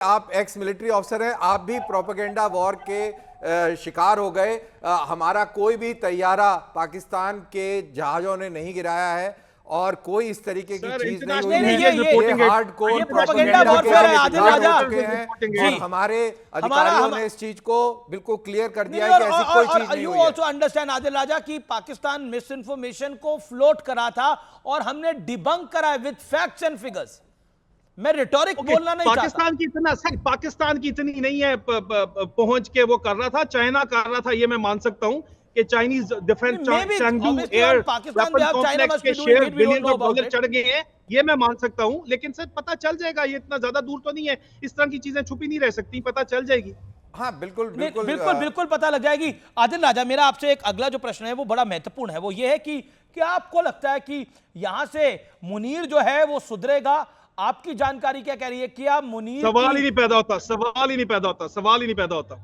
आप ex military officer हैं, आप भी प्रोपेगेंडा वॉर के शिकार हो गए। हमारा कोई भी तैयारा पाकिस्तान के जहाजों ने नहीं गिराया है और कोई इस तरीके की चीज नहीं हुई है। ये हार्डकोर प्रोपेगेंडा वॉरफेयर है आदिल राजा और हमारे अधिकारियों ने इस चीज को बिल्कुल क्लियर कर दिया है कि ऐसी कोई चीज नहीं हुई है। यू आल्सो अंडरस्टैंड आदिल राजा कि पाकिस्तान मिस इन्फॉर्मेशन को फ्लोट करा था और हमने डिबंक करा है विद फैक्ट्स एंड फिगर्स। मैं रिटोरिक बोलना नहीं चाहता। पाकिस्तान की इतनी नहीं है पहुंच के वो कर रहा था, चाइना कर रहा था, ये मैं मान सकता हूं कि Chinese defence Chengdu air weapon complex के शेयर बिलियंस ऑफ डॉलर चढ़ गए हैं, ये मैं मान सकता हूं। लेकिन सर पता चल जाएगा, ये इतना ज्यादा दूर तो नहीं है, इस तरह की चीजें छुपी नहीं रह सकती, पता चल जाएगी। हाँ बिल्कुल बिल्कुल बिल्कुल बिल्कुल पता लग जाएगी। आदिल राजा, मेरा आपसे एक अगला जो प्रश्न है वो बड़ा महत्वपूर्ण है, वो ये है कि क्या आपको लगता है कि यहां से मुनीर जो है वो सुधरेगा? आपकी जानकारी क्या कह रही है? क्या मुनीर सवाल ही नहीं पैदा होता, सवाल ही नहीं पैदा होता, सवाल ही नहीं पैदा होता,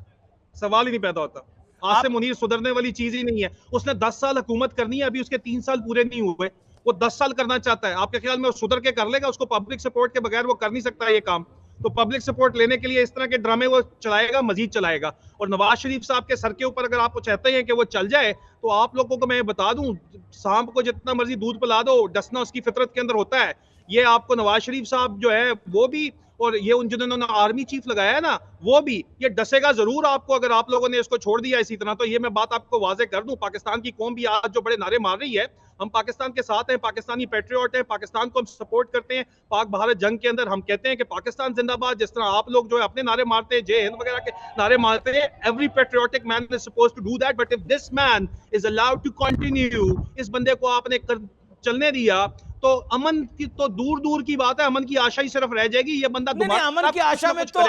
सवाल ही नहीं पैदा होता। आज से मुनीर सुधरने वाली चीज ही नहीं है। उसने 10 साल हुकूमत करनी है, अभी उसके 3 साल पूरे नहीं हुए, वो 10 साल करना चाहता है। आपके ख्याल में वो सुधर के कर लेगा? उसको पब्लिक सपोर्ट के बगैर वो कर नहीं सकता ये काम। तो पब्लिक सपोर्ट लेने के लिए इस तरह के ड्रामे वो चलाएगा, मजीद चलाएगा। और नवाज शरीफ साहब के सर के ऊपर अगर आप चाहते हैं कि वो चल जाए, तो आप लोगों को मैं बता दूं, सांप को जितना मर्जी दूध पिला दो, डसना उसकी फितरत के अंदर होता है। ये आपको नवाज शरीफ साहब जो है वो भी, और ये उन जिन्होंने आर्मी चीफ लगाया है ना, वो भी, ये डसेगा जरूर आपको अगर आप लोगों ने इसको छोड़ दिया इसी तरह। तो ये मैं बात आपको वाजे कर दूं, पाकिस्तान की कौम भी आज जो बड़े नारे मार रही है, हम पाकिस्तान के साथ हैं, पाकिस्तानी पैट्रियट हैं, पाकिस्तान को हम सपोर्ट करते हैं। पाक भारत जंग के अंदर हम कहते हैं कि पाकिस्तान जिंदाबाद, जिस तरह आप लोग जो है अपने नारे मारते हैं, जय हिंद वगैरह के नारे मारते हैं। Every patriotic man is supposed to do that, but if this man is allowed to continue, इस बंदे को आपने चलने दिया तो अमन की तो दूर दूर की बात है, अमन की आशा ही सिर्फ रह जाएगी। ये बंदा नहीं, अमन की आशा में तो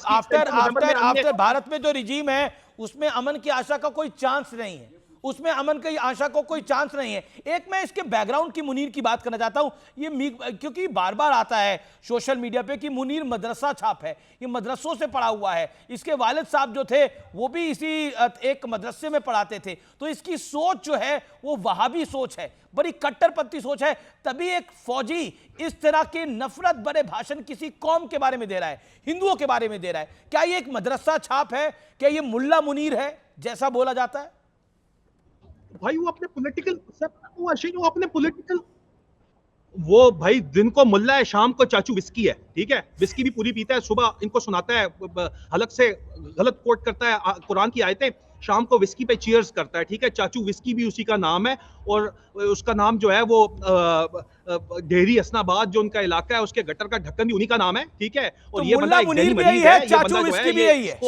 आफ्टर भारत में जो रिजीम है उसमें अमन की आशा का कोई चांस नहीं है, उसमें अमन की आशा को कोई चांस नहीं है। एक मैं इसके बैकग्राउंड की मुनीर की बात करना चाहता हूं, ये क्योंकि बार बार आता है सोशल मीडिया पे कि मुनीर मदरसा छाप है, ये मदरसों से पढ़ा हुआ है। इसके वालिद साहब जो थे वो भी इसी एक मदरसे में पढ़ाते थे, तो इसकी सोच जो है वो वहाबी सोच है, बड़ी कट्टरपंथी सोच है। तभी एक फौजी इस तरह के नफरत भरे भाषण किसी कौम के बारे में दे रहा है, हिंदुओं के बारे में दे रहा है। क्या ये एक मदरसा छाप है? क्या ये मुल्ला मुनीर है जैसा बोला जाता है? भाई वो अपने पॉलिटिकल, वो अपने पॉलिटिकल, वो भाई दिन को मुल्ला है, शाम को चाचू विस्की है, ठीक है? विस्की भी पूरी पीता है, सुबह इनको सुनाता है, हलक से गलत कोट करता है कुरान की आयतें, शाम को विस्की पे चीयर्स करता है, ठीक है? चाचू विस्की भी उसी का नाम है, और उसका नाम जो है वो डेहरी हसनाबाद जो उनका इलाका है, उसके गटर का ढक्कन भी उन्हीं का नाम है, ठीक है? और तो ये बंदा एक मुनीर भी यही है, चाचू विस्की भी यही है।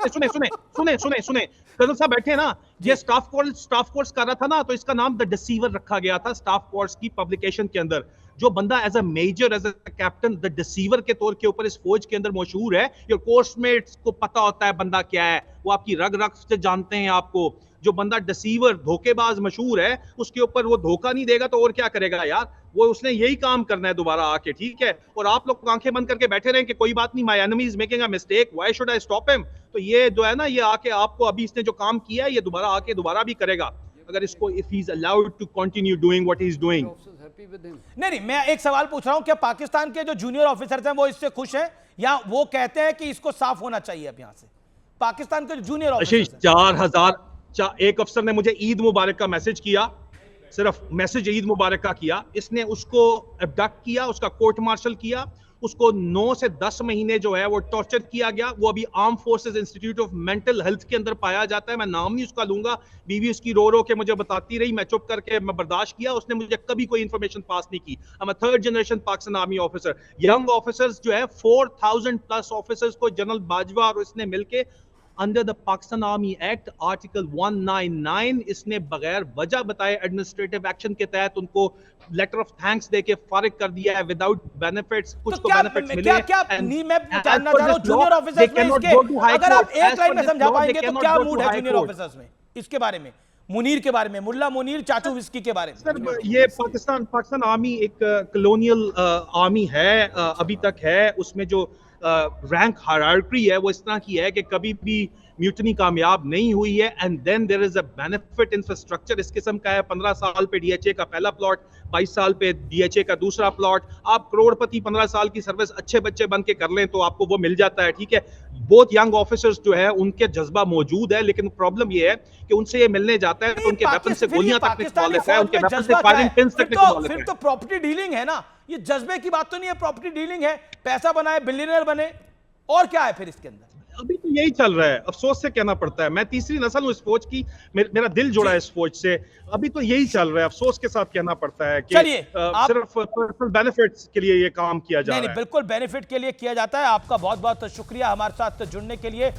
सुने सुने सुने सुने कदम साहब बैठे ना, ये स्टाफ कोर्स कर रहा था ना, तो इसका नाम द डिसीवर रखा गया था स्टाफ कोर्स की पब्लिकेशन के अंदर। जो बंदा as a major, as a captain, the deceiver के तौर के ऊपर इस फौज के अंदर मशहूर है, योर कोर्समेट्स को पता होता है बंदा क्या है, वो आपकी रग रग से जानते हैं आपको। जो बंदा डिसीवर, धोखेबाज मशहूर है, उसके ऊपर वो धोखा नहीं देगा तो और क्या करेगा यार? वो उसने यही काम करना है दोबारा आके, ठीक है? और आप लोग आंखें बंद करके बैठे रहें कि कोई बात नहीं, my enemy is making a mistake, why should I stop him? तो ये जो है ना, ये आके आपको अभी इसने जो काम किया है, ये दोबारा आके दोबारा भी करेगा अगर इसको, if he is allowed to continue doing what he is doing. नहीं, मैं एक सवाल पूछ रहा हूं, क्या पाकिस्तान के जो जूनियर ऑफिसर्स हैं वो इससे खुश हैं, या वो कहते हैं कि इसको साफ होना चाहिए अब यहां से? पाकिस्तान के जो जूनियर ऑफिसर्स 4000 एक अफसर ने मुझे ईद मुबारक का मैसेज किया, सिर्फ मैसेज ईद मुबारक का किया, इसने उसको अबडक्ट किया, उसका कोर्ट मार्शल किया, उसको 9 से 10 महीने जो है वो टॉर्चर किया गया। वो अभी arm forces institute of mental health के अंदर पाया जाता है, मैं नाम नहीं उसका लूंगा। बीवी उसकी रो रो के मुझे बताती रही, मैं चुप करके मैं बर्दाश्त किया, उसने मुझे कभी कोई इंफॉर्मेशन पास नहीं की। I am a 3rd generation Pakistan army officer. Young officers जो है 4000 प्लस ऑफिसर्स को जनरल बाजवा और इसने मिलके under the Pakistan army act article 199 इसने बगैर वजह बताए एडमिनिस्ट्रेटिव एक्शन के तहत उनको लेटर ऑफ थैंक्स देके फारिग कर दिया है विदाउट बेनिफिट्स। कुछ तो बेनिफिट्स मिले। क्या नहीं, मैं जानना चाह रहा हूं जूनियर ऑफिसर्स में इसके, अगर आप एक लाइन में समझा पाएंगे तो क्या मूड है जूनियर ऑफिसर्स में इसके बारे में, मुनीर के बारे में, मुल्ला मुनीर, चाचू विस्की के बारे में? सर ये पाकिस्तान आर्मी एक कॉलोनियल आर्मी है, अभी तक है। उसमें जो रैंक हायरार्की है वो इस तरह की है कि कभी भी म्यूटनी कामयाब नहीं हुई है, and then there is a benefit infrastructure इस किस्म का है। 15 साल पे डीएचए का पहला प्लॉट, 22 साल पे डीएचए का दूसरा प्लॉट, आप करोड़पति 15 साल की सर्विस अच्छे बच्चे बन के कर लें तो आपको वो मिल जाता है, ठीक है। बहुत यंग ऑफिसर्स जो है उनके जज्बा मौजूद है, लेकिन प्रॉब्लम ये है कि उनसे ये मिलने जाता है तो उनके वेपन से गोलियां तक निकलवाते हैं, उनके वेपन से फायरिंग पिन्स तक निकलवाते हैं। फिर तो प्रॉपर्टी डीलिंग है ना, ये जज्बे की बात तो नहीं है, प्रॉपर्टी डीलिंग है, पैसा बनाए, बिलियनर बने, और क्या है फिर इसके अंदर? अभी तो यही चल रहा है, अफसोस से कहना पड़ता है। मैं तीसरी नस्ल हूं इस फौज की, मेरा दिल जुड़ा है इस फौज से। अभी तो यही चल रहा है, अफसोस के साथ कहना पड़ता है कि सिर्फ पर्सनल बेनिफिट्स के लिए ये काम किया जा रहा है। बिल्कुल बेनिफिट के लिए किया जाता है। आपका बहुत बहुत शुक्रिया हमारे साथ जुड़ने के लिए।